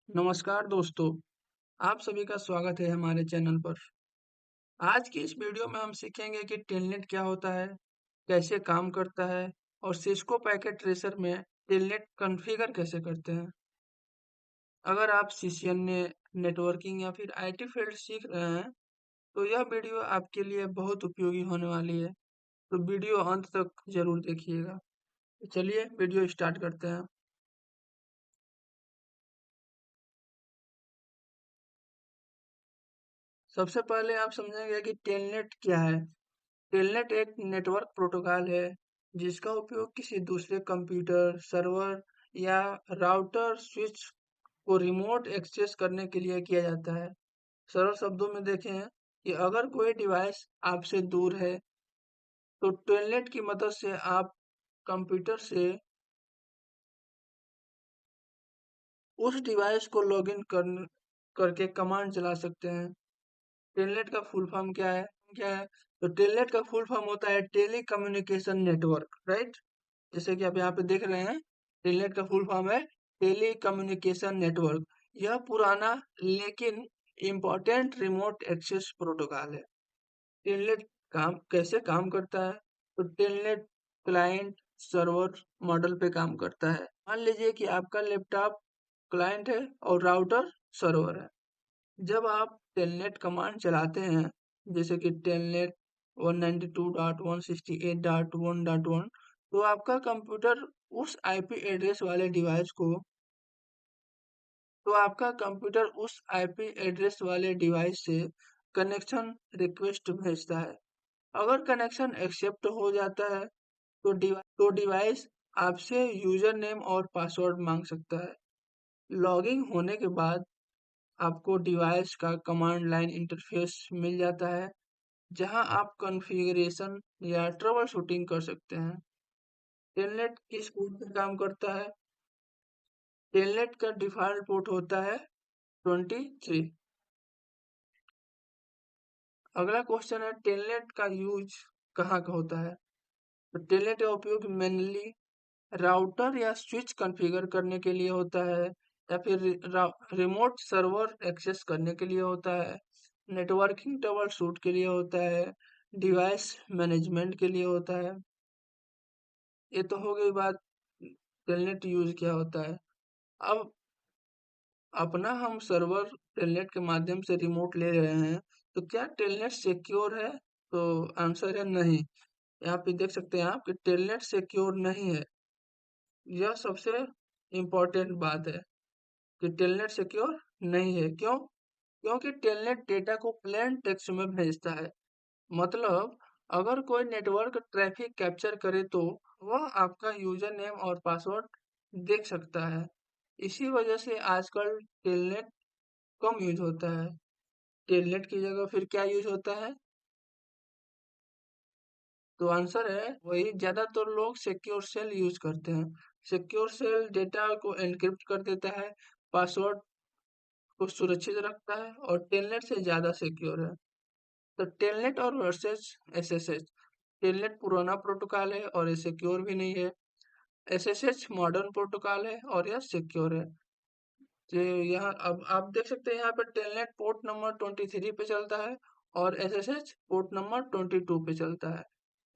नमस्कार दोस्तों, आप सभी का स्वागत है हमारे चैनल पर। आज की इस वीडियो में हम सीखेंगे कि टेलनेट क्या होता है, कैसे काम करता है और सिस्को पैकेट ट्रेसर में टेलनेट कॉन्फ़िगर कैसे करते हैं। अगर आप सीसीएनए, नेटवर्किंग या फिर आईटी फील्ड सीख रहे हैं, तो यह वीडियो आपके लिए बहुत उपयोगी होने वाली है। तो वीडियो अंत तक जरूर देखिएगा। तो चलिए वीडियो स्टार्ट करते हैं। सबसे पहले आप समझेंगे कि टेलनेट क्या है। टेलनेट एक नेटवर्क प्रोटोकॉल है जिसका उपयोग किसी दूसरे कंप्यूटर, सर्वर या राउटर स्विच को रिमोट एक्सेस करने के लिए किया जाता है। सरल शब्दों में देखें कि अगर कोई डिवाइस आपसे दूर है, तो टेलनेट की मदद से आप कंप्यूटर से उस डिवाइस को लॉगिन करके कमांड चला सकते हैं। टेलनेट का फुल फॉर्म क्या है? तो टेलनेट का फुल फॉर्म होता है टेली कम्युनिकेशन नेटवर्क, राइट? जैसे कि आप यहाँ पे देख रहे हैं, टेलनेट का फुल फॉर्म है टेली कम्युनिकेशन नेटवर्क। यह पुराना लेकिन इम्पोर्टेंट रिमोट एक्सेस प्रोटोकॉल है। टेलनेट कैसे काम करता है? तो टेलनेट क्लाइंट सर्वर मॉडल पे काम करता है। मान लीजिए कि आपका लैपटॉप क्लाइंट है और राउटर सर्वर है। जब आप टेलनेट कमांड चलाते हैं, जैसे कि टेलनेट 192.168.1.1, तो आपका कंप्यूटर उस आईपी एड्रेस वाले डिवाइस को तो आपका कंप्यूटर उस आईपी एड्रेस वाले डिवाइस से कनेक्शन रिक्वेस्ट भेजता है। अगर कनेक्शन एक्सेप्ट हो जाता है, तो डिवाइस आपसे यूजर नेम और पासवर्ड मांग सकता है। लॉगिंग होने के बाद आपको डिवाइस का कमांड लाइन इंटरफेस मिल जाता है, जहां आप कॉन्फ़िगरेशन या ट्रबल शूटिंग कर सकते हैं। टेलनेट किस पोर्ट पे काम करता है? टेलनेट का डिफ़ॉल्ट पोर्ट होता है 23। अगला क्वेश्चन है टेलनेट का यूज कहाँ का होता है? तो टेलनेट का उपयोग मेनली राउटर या स्विच कॉन्फ़िगर करने के लिए होता है, या फिर रिमोट सर्वर एक्सेस करने के लिए होता है, नेटवर्किंग ट्रबल शूट के लिए होता है, डिवाइस मैनेजमेंट के लिए होता है। ये तो हो गई बात टेलनेट यूज क्या होता है। अब अपना हम सर्वर टेलनेट के माध्यम से रिमोट ले रहे हैं, तो क्या टेलनेट सिक्योर है? तो आंसर है नहीं। यहाँ पे देख सकते हैं आप कि टेलनेट सिक्योर नहीं है। यह सबसे इम्पोर्टेंट बात है कि टेलनेट सिक्योर नहीं है। क्यों? क्योंकि टेलनेट डेटा को प्लेन टेक्स्ट में भेजता है। मतलब अगर कोई नेटवर्क ट्रैफिक कैप्चर करे, तो वह आपका यूजर नेम और पासवर्ड देख सकता है। इसी वजह से आजकल टेलनेट कम यूज होता है। टेलनेट की जगह फिर क्या यूज होता है? तो आंसर है वही, ज्यादातर लोग सिक्योर सेल यूज करते हैं। सिक्योर सेल डेटा को एनक्रिप्ट कर देता है, पासवर्ड को सुरक्षित रखता है और टेलनेट से ज्यादा सिक्योर है। तो टेलनेट और वर्सेस एसएसएच। टेलनेट पुराना प्रोटोकॉल है और ये सिक्योर भी नहीं है। एसएसएच मॉडर्न प्रोटोकॉल है और यह सिक्योर है। तो यहाँ अब आप देख सकते हैं, यहाँ पर टेलनेट पोर्ट नंबर 23 पे चलता है और एसएसएच पोर्ट नंबर 22 पे चलता है।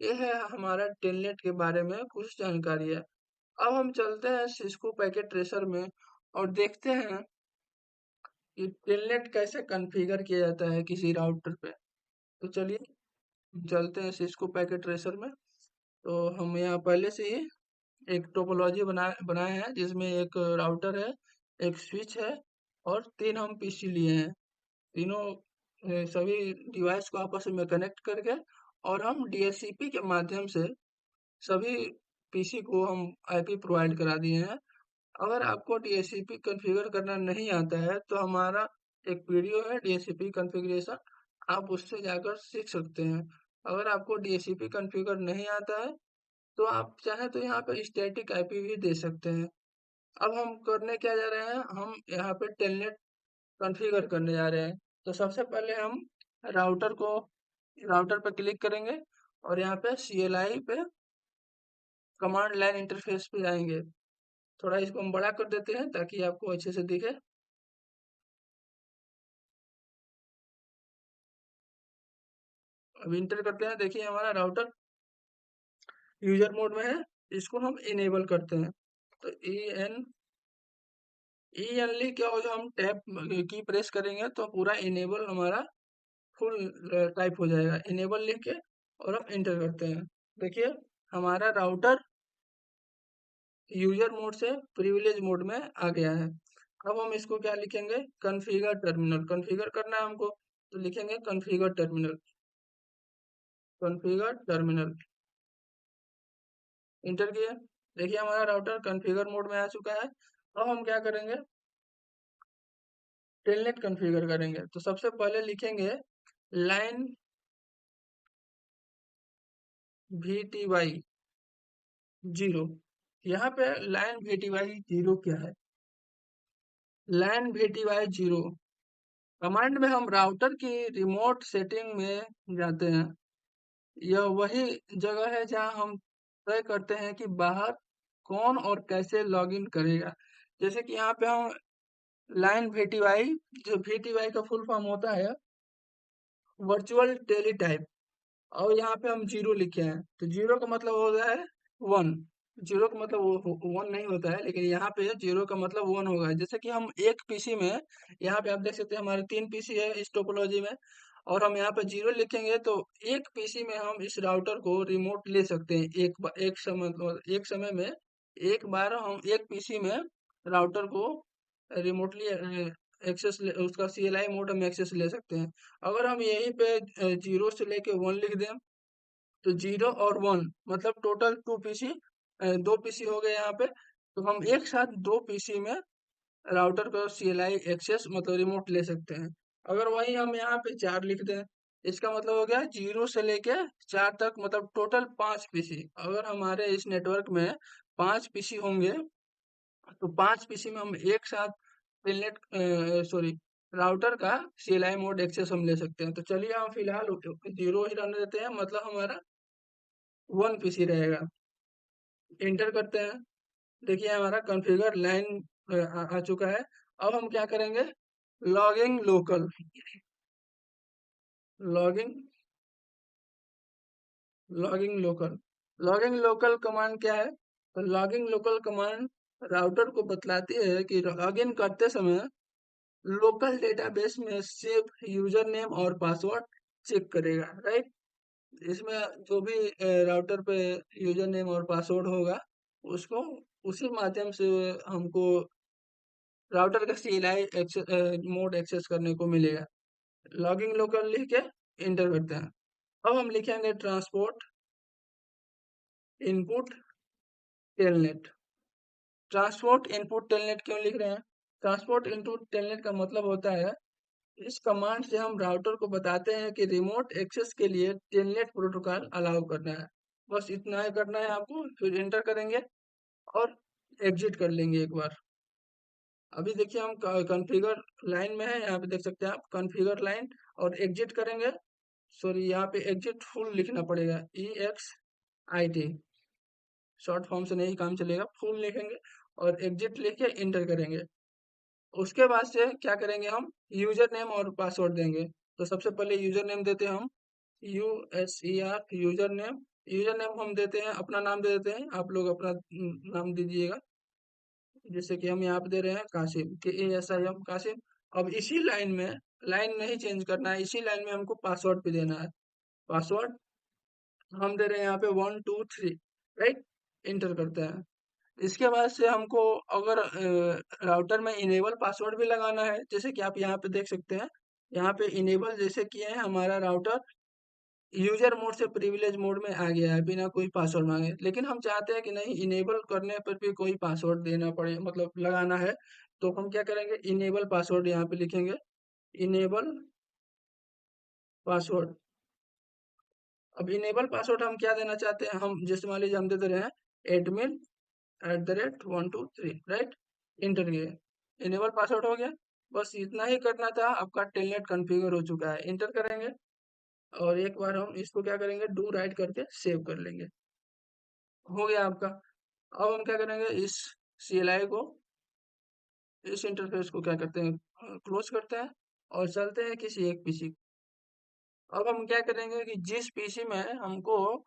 ये है हमारा टेलनेट के बारे में कुछ जानकारी है। अब हम चलते हैं सिस्को पैकेट ट्रेसर में और देखते हैं कि टेलनेट कैसे कॉन्फ़िगर किया जाता है किसी राउटर पे। तो चलिए चलते हैं सिस्को पैकेट ट्रेसर में। तो हम यहाँ पहले से ही एक टोपोलॉजी बनाए हैं, जिसमें एक राउटर है, एक स्विच है और 3 हम पीसी लिए हैं। तीनों सभी डिवाइस को आपस में कनेक्ट करके और हम डीएचसीपी के माध्यम से सभी पीसी को हम आईपी प्रोवाइड करा दिए हैं। अगर आपको डीएचसीपी कॉन्फ़िगर करना नहीं आता है, तो हमारा एक वीडियो है डीएचसीपी कॉन्फ़िगरेशन, आप उससे जाकर सीख सकते हैं। अगर आपको डीएचसीपी कॉन्फ़िगर नहीं आता है, तो आप चाहें तो यहाँ पे स्टैटिक आईपी भी दे सकते हैं। अब हम करने क्या जा रहे हैं, हम यहाँ पे टेलनेट कॉन्फ़िगर करने जा रहे हैं। तो सबसे पहले हम राउटर को राउटर पे क्लिक करेंगे और यहाँ पे CLI पे कमांड लाइन इंटरफेस पे जाएंगे। थोड़ा इसको हम बड़ा कर देते हैं ताकि आपको अच्छे से दिखे। अब इंटर करते हैं, देखिए हमारा राउटर यूजर मोड में है, इसको हम इनेबल करते हैं। तो ई एनली क्या हो, जो हम टैप की प्रेस करेंगे तो पूरा इनेबल हमारा फुल टाइप हो जाएगा। इनेबल लिख के और हम इंटर करते हैं, देखिए हमारा राउटर यूजर मोड से प्रिविलेज मोड में आ गया है। अब हम इसको क्या लिखेंगे, कॉन्फ़िगर टर्मिनल, कॉन्फ़िगर करना है हमको, तो लिखेंगे configure terminal, configure terminal, inter किए। देखिए हमारा राउटर कॉन्फ़िगर मोड में आ चुका है। अब हम क्या करेंगे, टेलनेट कॉन्फ़िगर करेंगे। तो सबसे पहले लिखेंगे लाइन VTY 0। यहाँ पे लाइन VTY 0 क्या है, लाइन VTY 0 कमांड में हम राउटर की रिमोट सेटिंग में जाते हैं। यह वही जगह है जहां हम तय करते हैं कि बाहर कौन और कैसे लॉगिन करेगा। जैसे कि यहाँ पे हम लाइन VTY, जो VTY का फुल फॉर्म होता है वर्चुअल टेलीटाइप, और यहाँ पे हम 0 लिखे हैं, तो 0 का मतलब होता है 1। 0 का मतलब वो 1 नहीं होता है, लेकिन यहाँ पे 0 का मतलब 1 होगा। जैसे कि हम एक पीसी में, यहाँ पे आप देख सकते हैं हमारे 3 पीसी है इस टोपोलॉजी में, और हम यहाँ पे 0 लिखेंगे तो एक पीसी में हम इस राउटर को रिमोट ले सकते हैं। एक समय में एक बार हम एक पीसी में राउटर को रिमोटली एक्सेस उसका CLI मोड हम एक्सेस ले सकते हैं। अगर हम यहीं पे 0 से लेके 1 लिख दें, तो 0 और 1 मतलब टोटल 2 पीसी, 2 पीसी हो गए यहाँ पे। तो हम एक साथ 2 पीसी में राउटर का CLI एक्सेस मतलब रिमोट ले सकते हैं। अगर वही हम यहाँ पे 4 लिख दें, इसका मतलब हो गया 0 से लेके 4 तक, मतलब टोटल 5 पीसी। अगर हमारे इस नेटवर्क में 5 पीसी होंगे, तो 5 पीसी में हम एक साथ टेलनेट सॉरी राउटर का CLI मोड एक्सेस हम ले सकते हैं। तो चलिए हम फिलहाल 0 ही रहने देते हैं, मतलब हमारा 1 पीसी रहेगा। इंटर करते हैं, देखिए हमारा कॉन्फ़िगर लाइन आ चुका है। अब हम क्या करेंगे, logging local, logging logging local, logging local command क्या है, तो लॉगिंग लोकल कमांड राउटर को बतलाती है कि लॉगिन करते समय लोकल डेटाबेस में सेव यूजर नेम और पासवर्ड चेक करेगा, राइट। इसमें जो भी राउटर पे यूजर नेम और पासवर्ड होगा, उसको उसी माध्यम से हमको राउटर का CLI मोड एक्सेस करने को मिलेगा। लॉगिंग लोकल लिख के इंटर करते हैं। अब हम लिखेंगे transport input telnet. Transport input telnet क्यों लिख रहे हैं, ट्रांसपोर्ट इनपुट टेलनेट का मतलब होता है, इस कमांड से हम राउटर को बताते हैं कि रिमोट एक्सेस के लिए टेलनेट प्रोटोकॉल अलाउ करना है। बस इतना ही करना है आपको, फिर एंटर करेंगे और एग्जिट कर लेंगे एक बार। अभी देखिए हम कॉन्फ़िगर लाइन में है, यहाँ पे देख सकते हैं आप कॉन्फ़िगर लाइन, और एग्जिट करेंगे। सॉरी, यहाँ पे एग्जिट फुल लिखना पड़ेगा, EXIT, शॉर्ट फॉर्म से नहीं काम चलेगा, फुल लिखेंगे और एग्जिट लिख के इंटर करेंगे। उसके बाद से क्या करेंगे, हम यूजर नेम और पासवर्ड देंगे। तो सबसे पहले यूजर नेम देते हैं हम, USER user name. User name हम देते हैं, अपना नाम दे देते हैं, आप लोग अपना नाम दीजिएगा। जैसे कि हम यहाँ पे दे रहे हैं कासिम, KASIM कासिम। अब इसी लाइन में, लाइन नहीं चेंज करना है, इसी लाइन में हमको पासवर्ड भी देना है। पासवर्ड हम दे रहे हैं यहाँ पे 123, राइट, इंटर करते हैं। इसके बाद से हमको अगर राउटर में इनेबल पासवर्ड भी लगाना है, जैसे कि आप यहाँ पे देख सकते हैं, यहाँ पे इनेबल जैसे किए हैं, हमारा राउटर यूजर मोड से प्रिविलेज मोड में आ गया है बिना कोई पासवर्ड मांगे। लेकिन हम चाहते हैं कि नहीं, इनेबल करने पर भी कोई पासवर्ड देना पड़े, मतलब लगाना है। तो हम क्या करेंगे, इनेबल पासवर्ड यहाँ पे लिखेंगे, इनेबल पासवर्ड। अब इनेबल पासवर्ड हम क्या देना चाहते हैं, हम जैसे मान लीजिए हम दे दे रहे हैं admin@123, राइट, इंटर किए, इनेबल पासवर्ड हो गया। बस इतना ही करना था, आपका टेलनेट कॉन्फ़िगर हो चुका है। इंटर करेंगे और एक बार हम इसको क्या करेंगे, डू राइट करके सेव कर लेंगे, हो गया आपका। अब हम क्या करेंगे, इस CLI को, इस इंटरफेस को क्या करते हैं, क्लोज करते हैं और चलते हैं किसी एक पीसी। अब हम क्या करेंगे कि जिस पीसी में हमको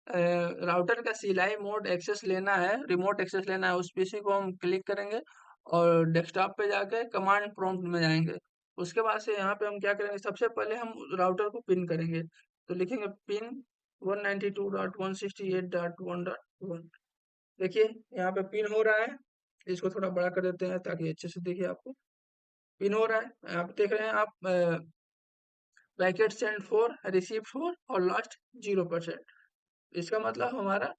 राउटर का CLI मोड एक्सेस लेना है, रिमोट एक्सेस लेना है, उस पीसी को हम क्लिक करेंगे और डेस्कटॉप पे जाके कमांड प्रॉम्प्ट में जाएंगे। उसके बाद से यहाँ पे हम क्या करेंगे, सबसे पहले हम राउटर को पिन करेंगे। तो लिखेंगे पिन 192.168.1.1। देखिए यहाँ पे पिन हो रहा है। इसको थोड़ा बड़ा कर देते हैं ताकि अच्छे से दिखे आपको। पिन हो रहा है, आप देख रहे हैं आप, पैकेट सेंड 4, रिसीव 4 और लास्ट 0%। इसका मतलब हमारा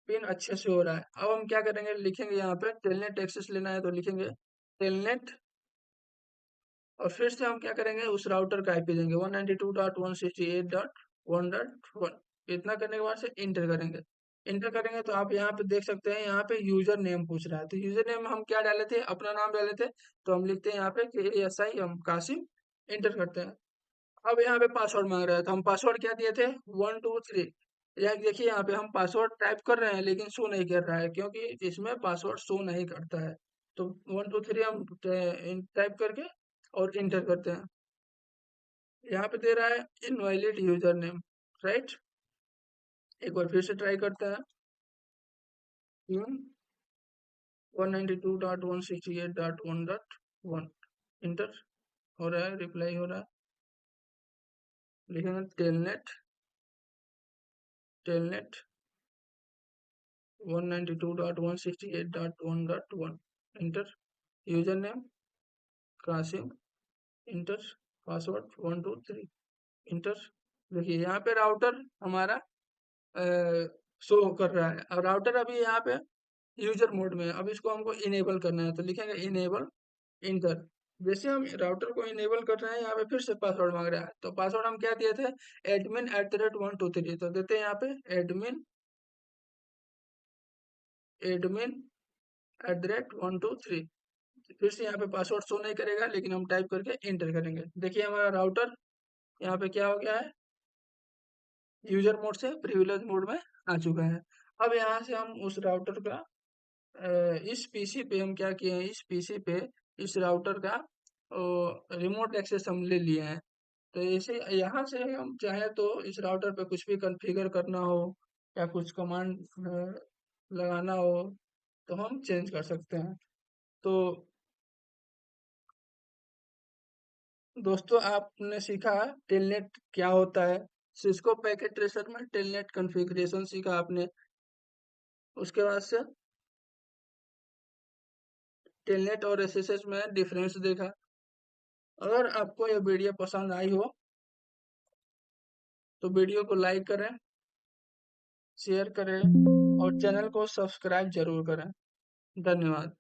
पिन अच्छे से हो रहा है। अब हम क्या करेंगे, लिखेंगे यहाँ पे टेलनेट एक्सेस लेना है तो लिखेंगे टेलनेट, और फिर से हम क्या करेंगे, उस राउटर का आईपी देंगे 192.168.1.1। इतना करने के बाद से इंटर करेंगे। इंटर करेंगे तो आप यहाँ पे देख सकते हैं, यहाँ पे यूजर नेम पूछ रहा है। तो यूजर नेम हम क्या डाले थे, अपना नाम डाले थे। तो हम लिखते हैं यहाँ पे KSI हम कासिम, इंटर करते हैं। अब यहाँ पे पासवर्ड मांग रहा है, तो हम पासवर्ड क्या दिए थे, 123। यहाँ देखिए, यहाँ पे हम पासवर्ड टाइप कर रहे हैं लेकिन शो नहीं कर रहा है, क्योंकि इसमें पासवर्ड शो नहीं करता है। तो 123 हम टाइप करके और इंटर करते हैं। यहाँ पे दे रहा है इनवैलिड यूजर नेम, राइट। एक बार फिर से ट्राई करते हैं। 192.168.1.1, इंटर हो रहा है, रिप्लाई हो रहा है। लिखेंगे telnet, telnet 192.168.1.1, enter, user name Qasim, enter, password 123, enter. देखिए यहाँ पे राउटर हमारा शो कर रहा है, और राउटर अभी यहाँ पे यूजर मोड में है। अब इसको हमको इनेबल करना है, तो लिखेंगे इनेबल, इंटर। जैसे हम राउटर को इनेबल कर रहे हैं, यहाँ पे फिर से पासवर्ड मांग रहा है। तो पासवर्ड हम क्या दिए थे, admin@123। तो देते हैं यहाँ पे एडमिन, admin@123। फिर से यहाँ पे पासवर्ड शो नहीं करेगा, लेकिन हम टाइप करके इंटर करेंगे। देखिए हमारा राउटर यहाँ पे क्या हो गया है, यूजर मोड से प्रिविलेज मोड में आ चुका है। अब यहाँ से हम उस राउटर का इस पीसी पे हम क्या किए हैं, इस पीसी पे इस राउटर का रिमोट एक्सेस हम ले लिए हैं। तो ऐसे यहाँ से हम चाहे तो इस राउटर पे कुछ भी कॉन्फ़िगर करना हो या कुछ कमांड लगाना हो तो हम चेंज कर सकते हैं। तो दोस्तों, आपने सीखा टेलनेट क्या होता है, सिस्को पैकेट ट्रेसर में टेलनेट कॉन्फ़िगरेशन सीखा आपने। उसके बाद से टेलनेट और एसएसएच में डिफरेंस देखा। अगर आपको यह वीडियो पसंद आई हो तो वीडियो को लाइक करें, शेयर करें और चैनल को सब्सक्राइब जरूर करें। धन्यवाद।